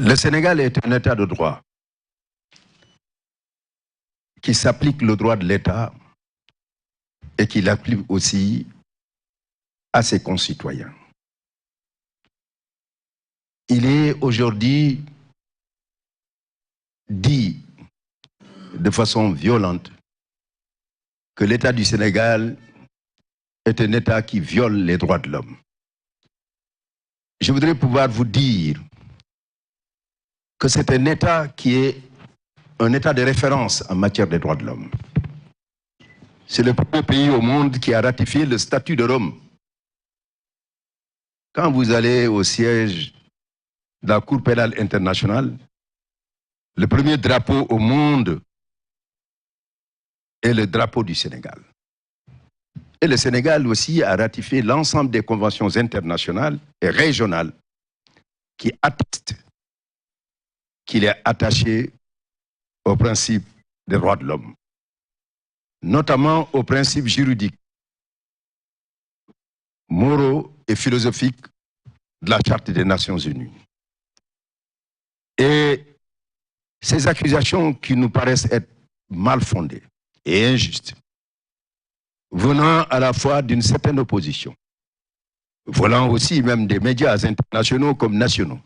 Le Sénégal est un État de droit qui s'applique le droit de l'État et qui l'applique aussi à ses concitoyens. Il est aujourd'hui dit de façon violente que l'État du Sénégal est un État qui viole les droits de l'homme. Je voudrais pouvoir vous dire que c'est un État qui est un État de référence en matière des droits de l'homme. C'est le premier pays au monde qui a ratifié le statut de Rome. Quand vous allez au siège de la Cour pénale internationale, le premier drapeau au monde est le drapeau du Sénégal. Et le Sénégal aussi a ratifié l'ensemble des conventions internationales et régionales qui attestent qu'il est attaché au principe des droits de l'homme, notamment aux principes juridiques, moraux et philosophiques de la Charte des Nations Unies. Et ces accusations qui nous paraissent être mal fondées et injustes, venant à la fois d'une certaine opposition, venant aussi même des médias internationaux comme nationaux,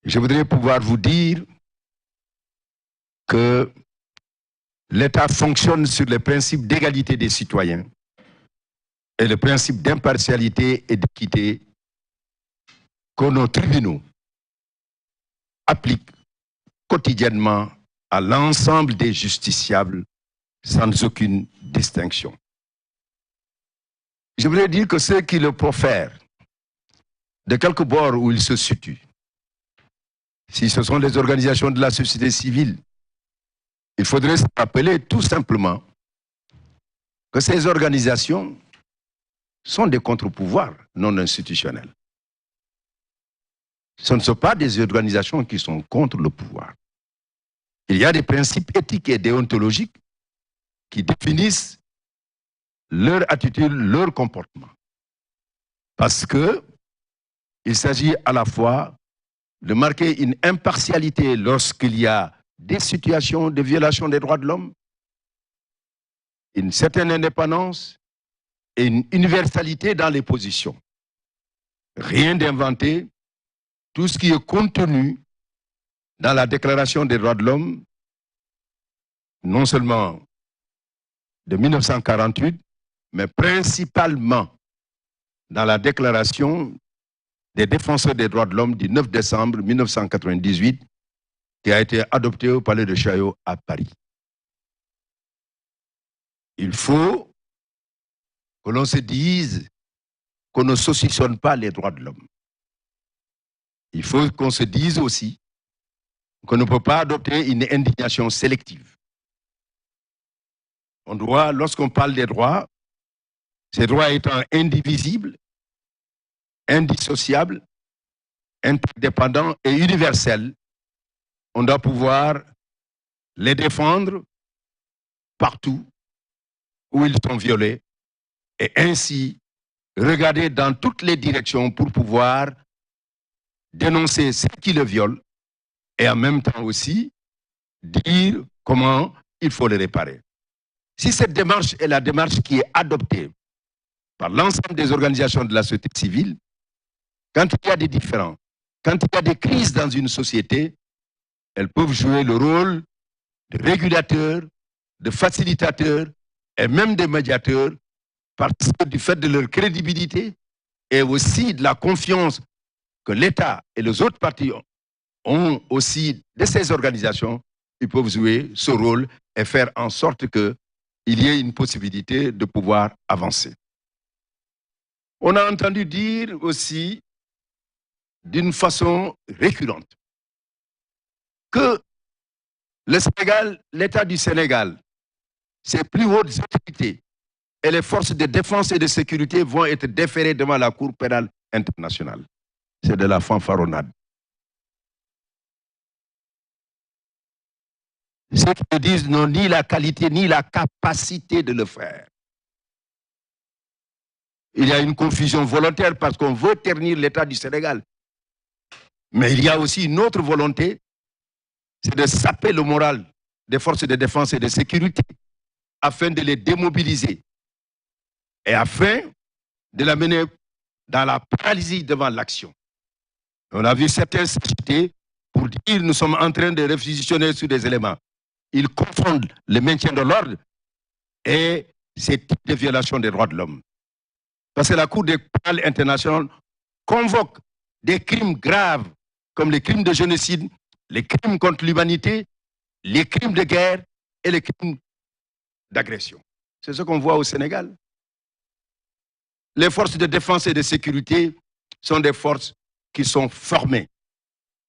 je voudrais pouvoir vous dire que l'État fonctionne sur le principe d'égalité des citoyens et le principe d'impartialité et d'équité que nos tribunaux appliquent quotidiennement à l'ensemble des justiciables sans aucune distinction. Je voudrais dire que ceux qui le profèrent, de quelque bord où ils se situent, si ce sont les organisations de la société civile, il faudrait se rappeler tout simplement que ces organisations sont des contre-pouvoirs non institutionnels. Ce ne sont pas des organisations qui sont contre le pouvoir. Il y a des principes éthiques et déontologiques qui définissent leur attitude, leur comportement. Parce qu'il s'agit à la fois de marquer une impartialité lorsqu'il y a des situations de violation des droits de l'homme, une certaine indépendance et une universalité dans les positions. Rien d'inventé, tout ce qui est contenu dans la Déclaration des droits de l'homme, non seulement de 1948, mais principalement dans la Déclaration des défenseurs des droits de l'homme du 9 décembre 1998, qui a été adoptée au Palais de Chaillot à Paris. Il faut que l'on se dise qu'on ne saucissonne pas les droits de l'homme. Il faut qu'on se dise aussi qu'on ne peut pas adopter une indignation sélective. On doit, lorsqu'on parle des droits, ces droits étant indivisibles, indissociables, interdépendants et universels, on doit pouvoir les défendre partout où ils sont violés et ainsi regarder dans toutes les directions pour pouvoir dénoncer ceux qui le violent et en même temps aussi dire comment il faut les réparer. Si cette démarche est la démarche qui est adoptée par l'ensemble des organisations de la société civile, quand il y a des différends, quand il y a des crises dans une société, elles peuvent jouer le rôle de régulateurs, de facilitateurs et même de médiateurs parce que du fait de leur crédibilité et aussi de la confiance que l'État et les autres partis ont aussi de ces organisations, ils peuvent jouer ce rôle et faire en sorte qu'il y ait une possibilité de pouvoir avancer. On a entendu dire aussi d'une façon récurrente que le Sénégal, l'État du Sénégal, ses plus hautes autorités et les forces de défense et de sécurité vont être déférées devant la Cour pénale internationale. C'est de la fanfaronnade. Ceux qui me disent n'ont ni la qualité ni la capacité de le faire. Il y a une confusion volontaire parce qu'on veut ternir l'État du Sénégal. Mais il y a aussi une autre volonté, c'est de saper le moral des forces de défense et de sécurité afin de les démobiliser et afin de la mener dans la paralysie devant l'action. On a vu certains s'agiter pour dire nous sommes en train de réquisitionner sur des éléments. Ils confondent le maintien de l'ordre et ces types de violations des droits de l'homme. Parce que la Cour pénale internationale convoque des crimes graves comme les crimes de génocide, les crimes contre l'humanité, les crimes de guerre et les crimes d'agression. C'est ce qu'on voit au Sénégal. Les forces de défense et de sécurité sont des forces qui sont formées.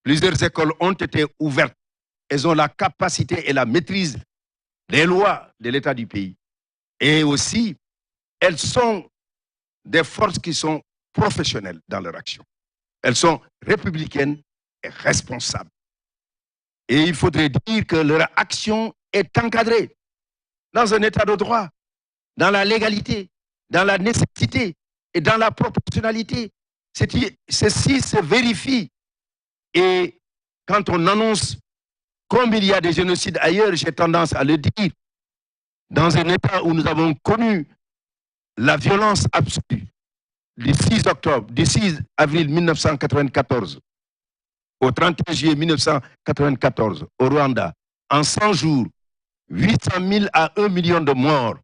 Plusieurs écoles ont été ouvertes. Elles ont la capacité et la maîtrise des lois de l'État du pays. Et aussi, elles sont des forces qui sont professionnelles dans leur action. Elles sont républicaines et responsables. Et il faudrait dire que leur action est encadrée dans un état de droit, dans la légalité, dans la nécessité et dans la proportionnalité. Ceci se vérifie. Et quand on annonce comme il y a des génocides ailleurs, j'ai tendance à le dire, dans un état où nous avons connu la violence absolue, du 6 avril 1994 au 31 juillet 1994 au Rwanda, en 100 jours, 800 000 à 1 million de morts,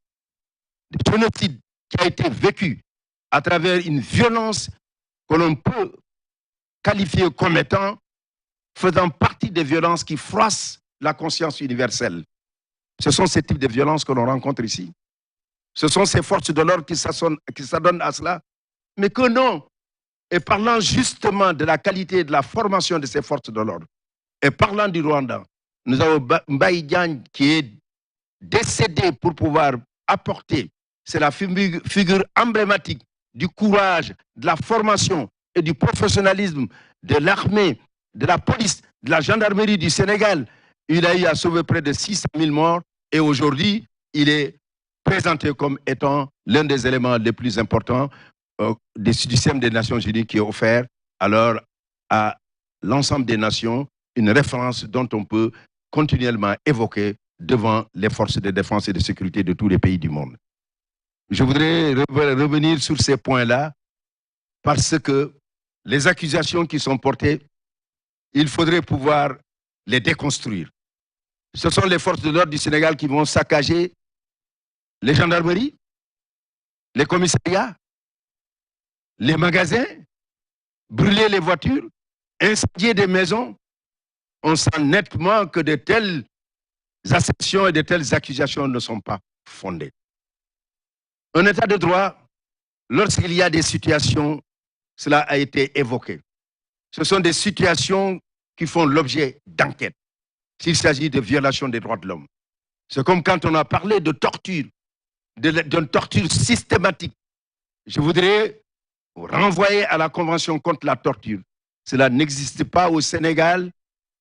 de génocide qui a été vécu à travers une violence que l'on peut qualifier comme étant faisant partie des violences qui froissent la conscience universelle. Ce sont ces types de violences que l'on rencontre ici. Ce sont ces forces de l'ordre qui s'adonnent à cela. Mais que non. Et parlant justement de la qualité et de la formation de ces forces de l'ordre, et parlant du Rwanda, nous avons Mbaye Diagne qui est décédé pour pouvoir apporter, c'est la figure emblématique du courage, de la formation et du professionnalisme de l'armée, de la police, de la gendarmerie du Sénégal. Il a eu à sauver près de 600 000 morts et aujourd'hui, il est présenté comme étant l'un des éléments les plus importants du système des Nations Unies qui est offert alors à l'ensemble des nations, une référence dont on peut continuellement évoquer devant les forces de défense et de sécurité de tous les pays du monde. Je voudrais revenir sur ces points-là parce que les accusations qui sont portées, il faudrait pouvoir les déconstruire. Ce sont les forces de l'ordre du Sénégal qui vont saccager les gendarmeries, les commissariats, les magasins, brûler les voitures, incendier des maisons. On sent nettement que de telles assertions et de telles accusations ne sont pas fondées. Un état de droit, lorsqu'il y a des situations, cela a été évoqué. Ce sont des situations qui font l'objet d'enquêtes. S'il s'agit de violation des droits de l'homme. C'est comme quand on a parlé de torture, d'une torture systématique. Je voudrais renvoyer à la Convention contre la torture. Cela n'existe pas au Sénégal.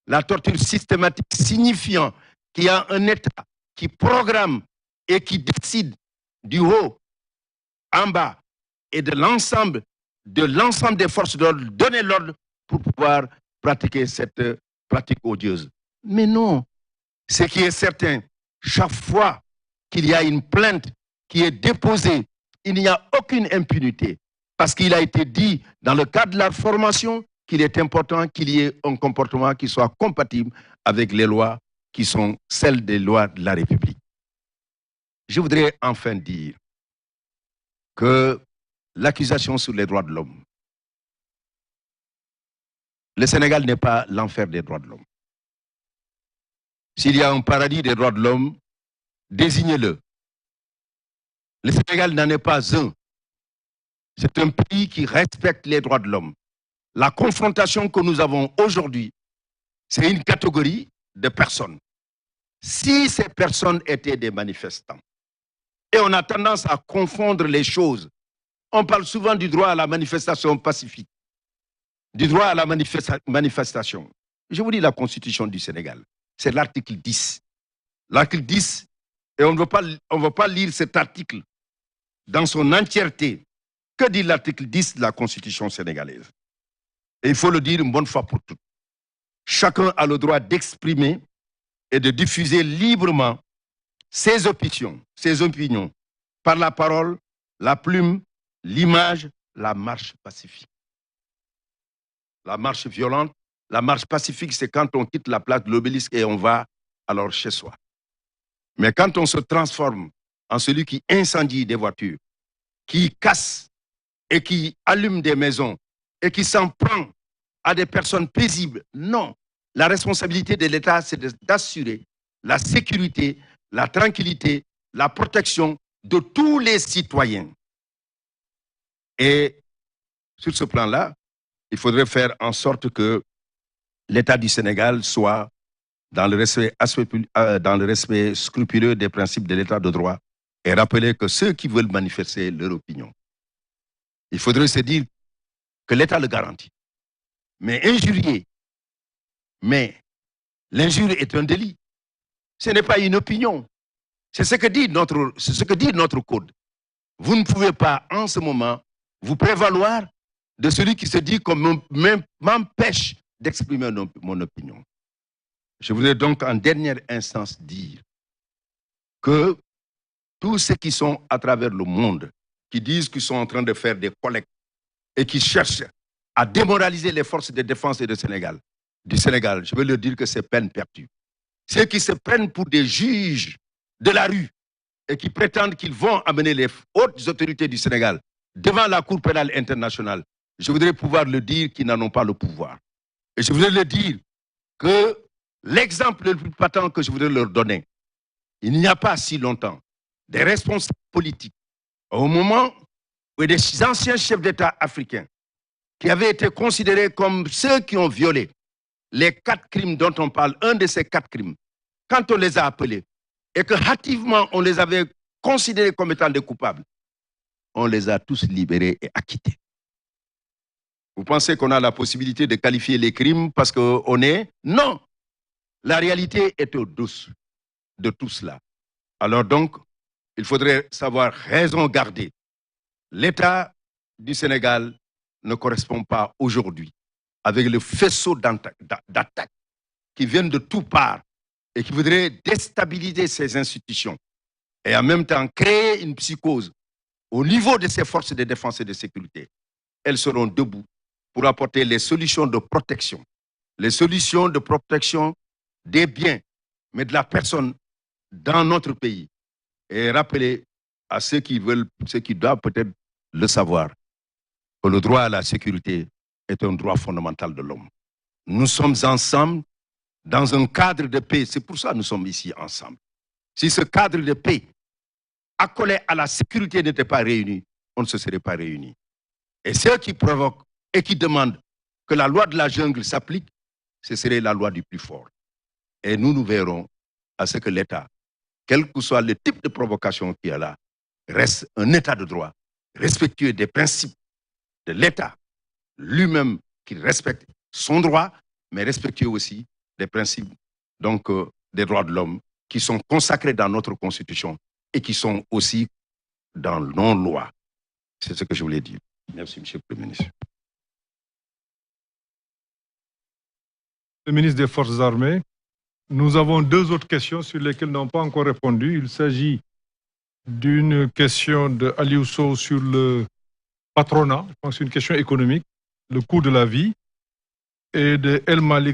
La torture systématique signifiant qu'il y a un État qui programme et qui décide du haut en bas et de l'ensemble des forces d'ordre, donner l'ordre pour pouvoir pratiquer cette pratique odieuse. Mais non, ce qui est certain, chaque fois qu'il y a une plainte qui est déposée, il n'y a aucune impunité. Parce qu'il a été dit dans le cadre de la formation qu'il est important qu'il y ait un comportement qui soit compatible avec les lois qui sont celles des lois de la République. Je voudrais enfin dire que l'accusation sur les droits de l'homme, le Sénégal n'est pas l'enfer des droits de l'homme. S'il y a un paradis des droits de l'homme, désignez-le. Le Sénégal n'en est pas un. C'est un pays qui respecte les droits de l'homme. La confrontation que nous avons aujourd'hui, c'est une catégorie de personnes. Si ces personnes étaient des manifestants, et on a tendance à confondre les choses, on parle souvent du droit à la manifestation pacifique, du droit à la manifestation. Je vous dis la Constitution du Sénégal, c'est l'article 10. L'article 10, et on ne veut pas lire cet article dans son entièreté. Que dit l'article 10 de la Constitution sénégalaise? Et il faut le dire une bonne fois pour toutes. Chacun a le droit d'exprimer et de diffuser librement ses opinions, par la parole, la plume, l'image, la marche pacifique. La marche violente, la marche pacifique, c'est quand on quitte la place de l'Obélisque et on va alors chez soi. Mais quand on se transforme en celui qui incendie des voitures, qui casse et qui allume des maisons et qui s'en prend à des personnes paisibles, non. La responsabilité de l'État, c'est d'assurer la sécurité, la tranquillité, la protection de tous les citoyens. Et sur ce plan-là, il faudrait faire en sorte que l'État du Sénégal soit dans le respect scrupuleux des principes de l'État de droit et rappeler que ceux qui veulent manifester leur opinion, il faudrait se dire que l'État le garantit. Mais injurier, mais l'injure est un délit. Ce n'est pas une opinion. C'est ce que dit notre code. Vous ne pouvez pas, en ce moment, vous prévaloir de celui qui se dit qu'on m'empêche d'exprimer mon opinion. Je voudrais donc en dernière instance dire que tous ceux qui sont à travers le monde, qui disent qu'ils sont en train de faire des collectes et qui cherchent à démoraliser les forces de défense et du Sénégal, je veux leur dire que c'est peine perdue. Ceux qui se prennent pour des juges de la rue et qui prétendent qu'ils vont amener les hautes autorités du Sénégal devant la Cour pénale internationale, je voudrais pouvoir le dire qu'ils n'en ont pas le pouvoir. Et je voudrais leur dire que l'exemple le plus patent que je voudrais leur donner, il n'y a pas si longtemps, des responsables politiques, au moment où des anciens chefs d'État africains qui avaient été considérés comme ceux qui ont violé les 4 crimes dont on parle, un de ces 4 crimes, quand on les a appelés et que hâtivement on les avait considérés comme étant des coupables, on les a tous libérés et acquittés. Vous pensez qu'on a la possibilité de qualifier les crimes parce qu'on est... Non! La réalité est au-dessous de tout cela. Alors donc, il faudrait savoir raison garder. L'État du Sénégal ne correspond pas aujourd'hui avec le faisceau d'attaques qui viennent de toutes parts et qui voudraient déstabiliser ces institutions et en même temps créer une psychose au niveau de ces forces de défense et de sécurité. Elles seront debout pour apporter les solutions de protection des biens, mais de la personne dans notre pays. Et rappeler à ceux qui doivent peut-être le savoir, que le droit à la sécurité est un droit fondamental de l'homme. Nous sommes ensemble dans un cadre de paix. C'est pour ça que nous sommes ici ensemble. Si ce cadre de paix accolé à la sécurité n'était pas réuni, on ne se serait pas réunis. Et ceux qui provoquent et qui demandent que la loi de la jungle s'applique, ce serait la loi du plus fort. Et nous verrons à ce que l'État, quel que soit le type de provocation qu'il y a là, reste un État de droit, respectueux des principes de l'État lui-même, qui respecte son droit, mais respectueux aussi des principes donc, des droits de l'homme qui sont consacrés dans notre Constitution et qui sont aussi dans nos lois. C'est ce que je voulais dire. Merci, Monsieur le Premier ministre. Le ministre des Forces armées, nous avons 2 autres questions sur lesquelles nous n'avons pas encore répondu. Il s'agit d'une question de Aliou Sow sur le patronat, je pense que c'est une question économique, le coût de la vie, et de El Malik